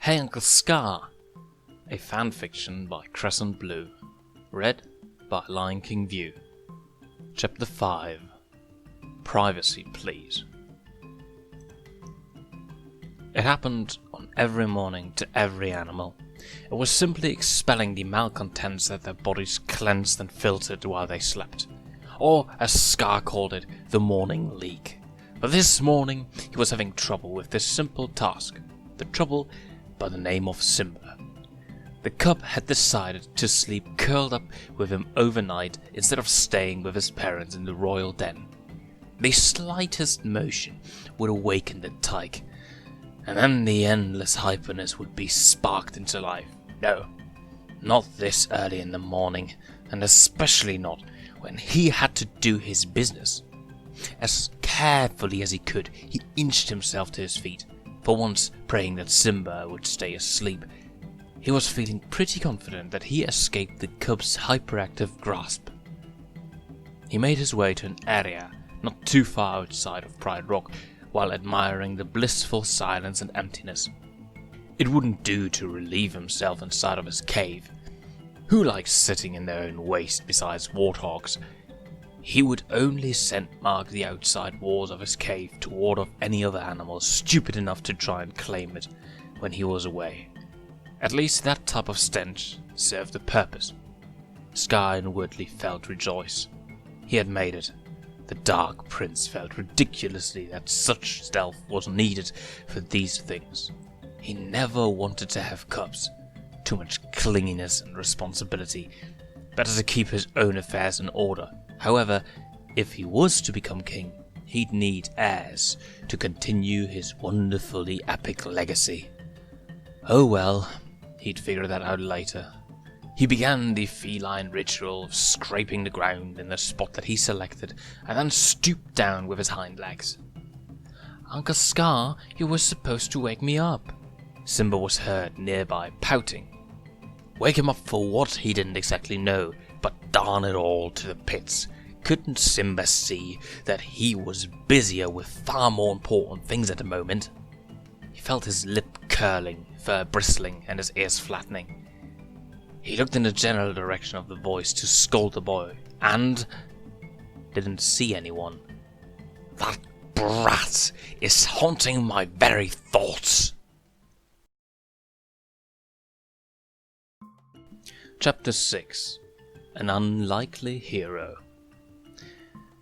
Hey Uncle Scar, a fanfiction by Crescent Blue, read by Lionkingview. Chapter 5. Privacy Please. It happened on every morning to every animal. It was simply expelling the malcontents that their bodies cleansed and filtered while they slept. Or, as Scar called it, the morning leak. But this morning he was having trouble with this simple task. The trouble by the name of Simba. The cub had decided to sleep curled up with him overnight instead of staying with his parents in the royal den. The slightest motion would awaken the tyke, and then the endless hyperness would be sparked into life. No, not this early in the morning, and especially not when he had to do his business. As carefully as he could, he inched himself to his feet, for once praying that Simba would stay asleep. He was feeling pretty confident that he escaped the cub's hyperactive grasp. He made his way to an area not too far outside of Pride Rock, while admiring the blissful silence and emptiness. It wouldn't do to relieve himself inside of his cave. Who likes sitting in their own waste besides warthogs? He would only scent mark the outside walls of his cave to ward off any other animals stupid enough to try and claim it when he was away. At least that type of stench served a purpose. Scar inwardly felt rejoice. He had made it. The Dark Prince felt ridiculously that such stealth was needed for these things. He never wanted to have cubs. Too much clinginess and responsibility. Better to keep his own affairs in order. However, if he was to become king, he'd need heirs to continue his wonderfully epic legacy. Oh well, he'd figure that out later. He began the feline ritual of scraping the ground in the spot that he selected, and then stooped down with his hind legs. "Uncle Scar, you were supposed to wake me up." Simba was heard nearby, pouting. Wake him up for what, he didn't exactly know, but darn it all to the pits. Couldn't Simba see that he was busier with far more important things at the moment? He felt his lip curling, fur bristling, and his ears flattening. He looked in the general direction of the voice to scold the boy, and didn't see anyone. That brat is haunting my very thoughts. Chapter 6. An Unlikely Hero.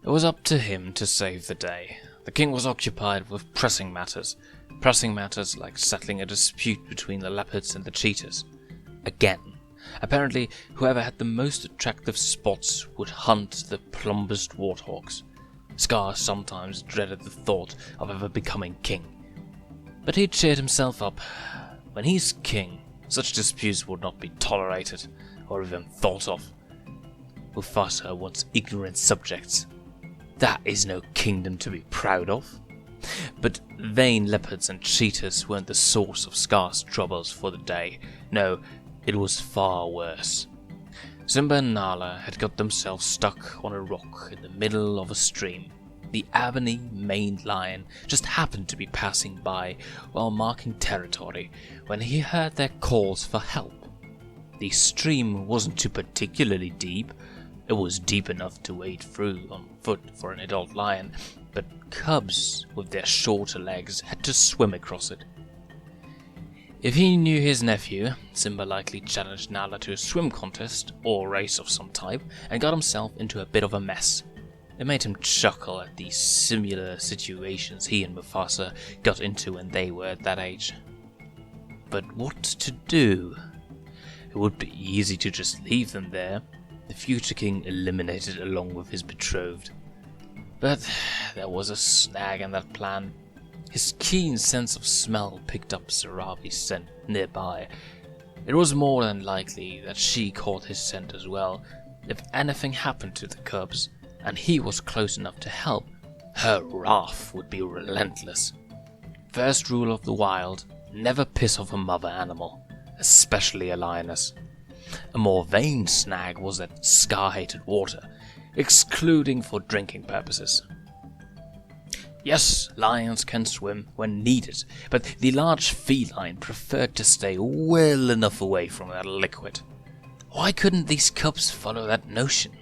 It was up to him to save the day. The king was occupied with pressing matters like settling a dispute between the leopards and the cheetahs. Again. Apparently, whoever had the most attractive spots would hunt the plumbest warthogs. Scar sometimes dreaded the thought of ever becoming king. But he cheered himself up. When he's king, such disputes would not be tolerated, or even thought of. Mufasa wants ignorant subjects. That is no kingdom to be proud of. But vain leopards and cheetahs weren't the source of Scar's troubles for the day. No, it was far worse. Simba and Nala had got themselves stuck on a rock in the middle of a stream. The ebony maned lion just happened to be passing by while marking territory when he heard their calls for help. The stream wasn't too particularly deep. It was deep enough to wade through on foot for an adult lion, but cubs with their shorter legs had to swim across it. If he knew his nephew, Simba likely challenged Nala to a swim contest or race of some type and got himself into a bit of a mess. It made him chuckle at the similar situations he and Mufasa got into when they were at that age. But what to do? It would be easy to just leave them there, the future king eliminated along with his betrothed. But there was a snag in that plan. His keen sense of smell picked up Sarabi's scent nearby. It was more than likely that she caught his scent as well. If anything happened to the cubs, and he was close enough to help, her wrath would be relentless. First rule of the wild, never piss off a mother animal, especially a lioness. A more vain snag was that Scar hated water, excluding for drinking purposes. Yes, lions can swim when needed, but the large feline preferred to stay well enough away from that liquid. Why couldn't these cubs follow that notion?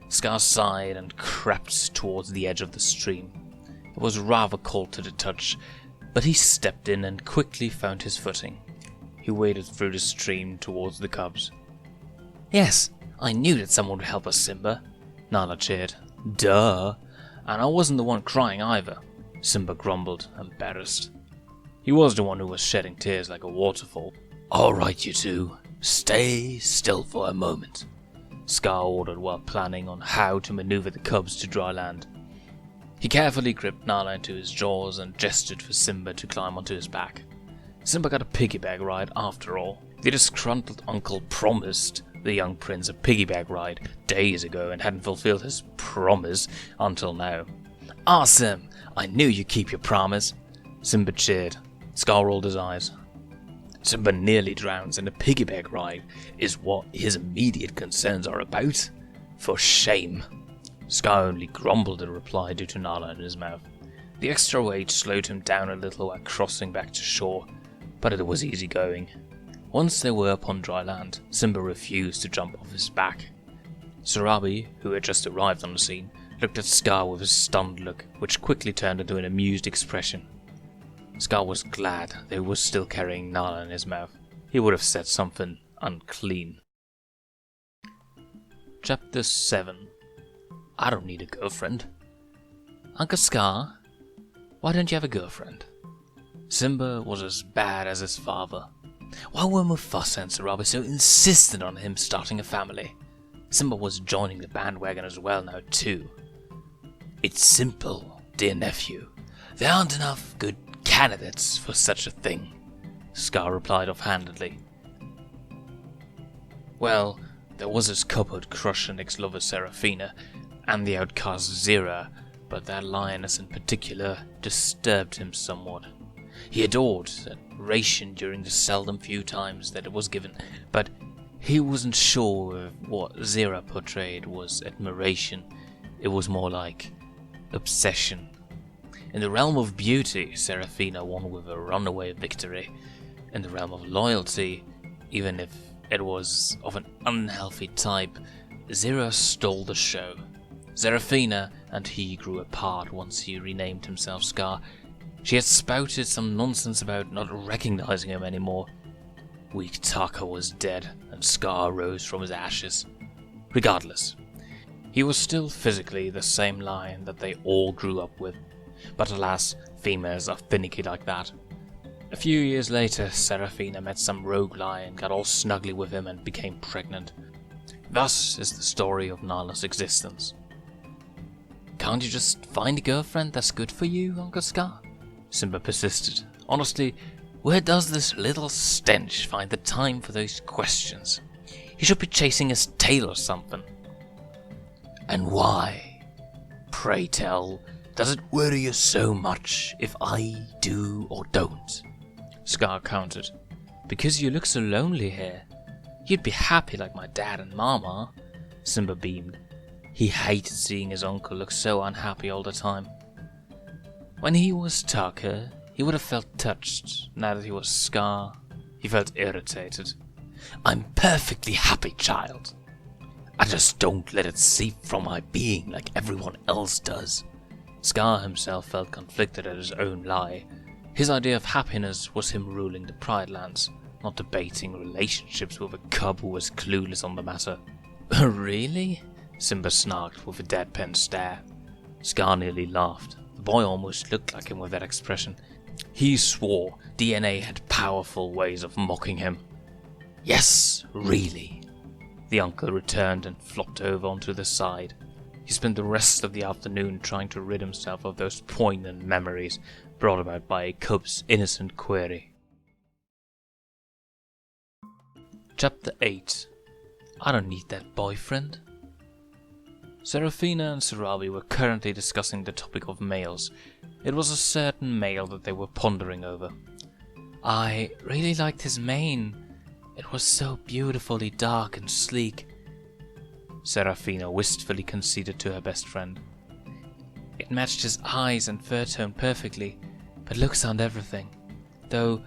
Scar sighed and crept towards the edge of the stream. It was rather cold to the touch, but he stepped in and quickly found his footing. He waded through the stream towards the cubs. Yes, I knew that someone would help us, Simba, Nala cheered. Duh, and I wasn't the one crying either, Simba grumbled, embarrassed. He was the one who was shedding tears like a waterfall. All right, you two, stay still for a moment, Scar ordered while planning on how to maneuver the cubs to dry land. He carefully gripped Nala into his jaws and gestured for Simba to climb onto his back. Simba got a piggyback ride after all. The disgruntled uncle promised the young prince a piggyback ride days ago and hadn't fulfilled his promise until now. Awesome! I knew you'd keep your promise, Simba cheered. Scar rolled his eyes. Simba nearly drowns and a piggyback ride is what his immediate concerns are about? For shame. Scar only grumbled a reply due to Nala in his mouth. The extra weight slowed him down a little while crossing back to shore, but it was easy going. Once they were upon dry land, Simba refused to jump off his back. Sarabi, who had just arrived on the scene, looked at Scar with a stunned look, which quickly turned into an amused expression. Scar was glad that he was still carrying Nala in his mouth. He would have said something unclean. Chapter 7. I don't need a girlfriend. Uncle Scar, why don't you have a girlfriend? Simba was as bad as his father. Why were Mufasa and Sarabi so insistent on him starting a family? Simba was joining the bandwagon as well now too. It's simple, dear nephew. There aren't enough good candidates for such a thing, Scar replied offhandedly. Well, there was his cupboard crush and ex-lover Seraphina, and the outcast Zira, but that lioness in particular disturbed him somewhat. He adored adoration during the seldom few times that it was given, but he wasn't sure if what Zira portrayed was admiration. It was more like obsession. In the realm of beauty, Seraphina won with a runaway victory. In the realm of loyalty, even if it was of an unhealthy type, Zira stole the show. Seraphina and he grew apart once he renamed himself Scar. She had spouted some nonsense about not recognizing him anymore. Weak Taka was dead, and Scar rose from his ashes. Regardless, he was still physically the same lion that they all grew up with. But alas, females are finicky like that. A few years later, Seraphina met some rogue lion, got all snuggly with him, and became pregnant. Thus is the story of Nala's existence. Can't you just find a girlfriend that's good for you, Uncle Scar? Simba persisted. Honestly, where does this little stench find the time for those questions? He should be chasing his tail or something. And why, pray tell, does it worry you so much if I do or don't? Scar countered. Because you look so lonely here. You'd be happy like my dad and Mama. Simba beamed. He hated seeing his uncle look so unhappy all the time. When he was Taka, he would have felt touched. Now that he was Scar, he felt irritated. I'm perfectly happy, child. I just don't let it seep from my being like everyone else does. Scar himself felt conflicted at his own lie. His idea of happiness was him ruling the Pride Lands, not debating relationships with a cub who was clueless on the matter. Really? Simba snarked with a deadpan stare. Scar nearly laughed. The boy almost looked like him with that expression. He swore DNA had powerful ways of mocking him. Yes, really. The uncle returned and flopped over onto the side. He spent the rest of the afternoon trying to rid himself of those poignant memories brought about by a cub's innocent query. Chapter 8. I don't need that boyfriend. Seraphina and Sarabi were currently discussing the topic of males. It was a certain male that they were pondering over. I really liked his mane. It was so beautifully dark and sleek. Seraphina wistfully conceded to her best friend. It matched his eyes and fur tone perfectly, but looks aren't everything. Though,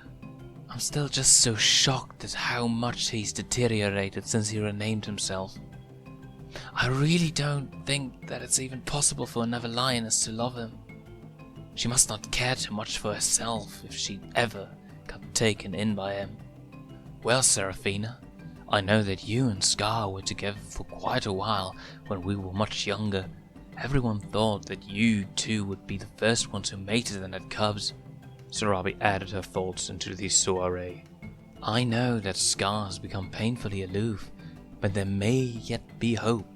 I'm still just so shocked at how much he's deteriorated since he renamed himself. I really don't think that it's even possible for another lioness to love him. She must not care too much for herself if she ever got taken in by him. Well, Seraphina, I know that you and Scar were together for quite a while when we were much younger. Everyone thought that you two would be the first ones who mated and had cubs. Sarabi added her thoughts into the soiree. I know that Scar has become painfully aloof, but there may yet be hope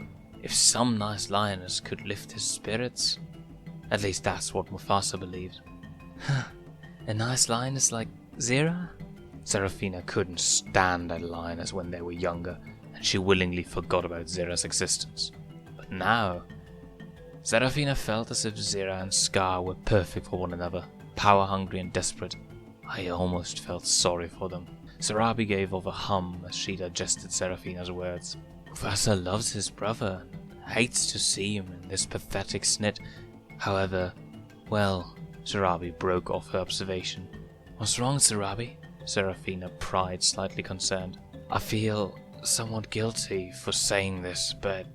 if some nice lioness could lift his spirits. At least that's what Mufasa believed. A nice lioness like Zira? Seraphina couldn't stand a lioness when they were younger, and she willingly forgot about Zira's existence. But now, Seraphina felt as if Zira and Scar were perfect for one another, power-hungry and desperate. I almost felt sorry for them. Sarabi gave off a hum as she digested Seraphina's words. Mufasa loves his brother and hates to see him in this pathetic snit. However, well, Sarabi broke off her observation. What's wrong, Sarabi? Seraphina pried, slightly concerned. I feel somewhat guilty for saying this, but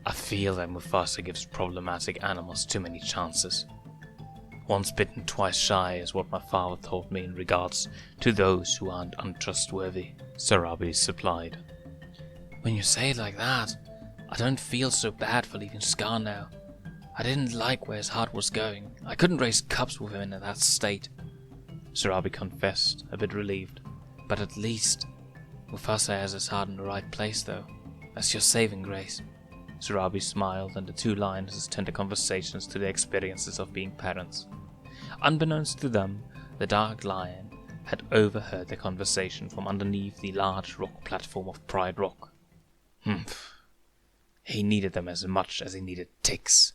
I feel that Mufasa gives problematic animals too many chances. Once bitten, twice shy is what my father taught me in regards to those who aren't untrustworthy, Sarabi supplied. When you say it like that, I don't feel so bad for leaving Scar now. I didn't like where his heart was going. I couldn't raise cubs with him in that state. Sarabi confessed, a bit relieved. But at least Mufasa has his heart in the right place, though. That's your saving grace. Sarabi smiled, and the two lionesses turned their conversations to their experiences of being parents. Unbeknownst to them, the Dark Lion had overheard their conversation from underneath the large rock platform of Pride Rock. He needed them as much as he needed ticks.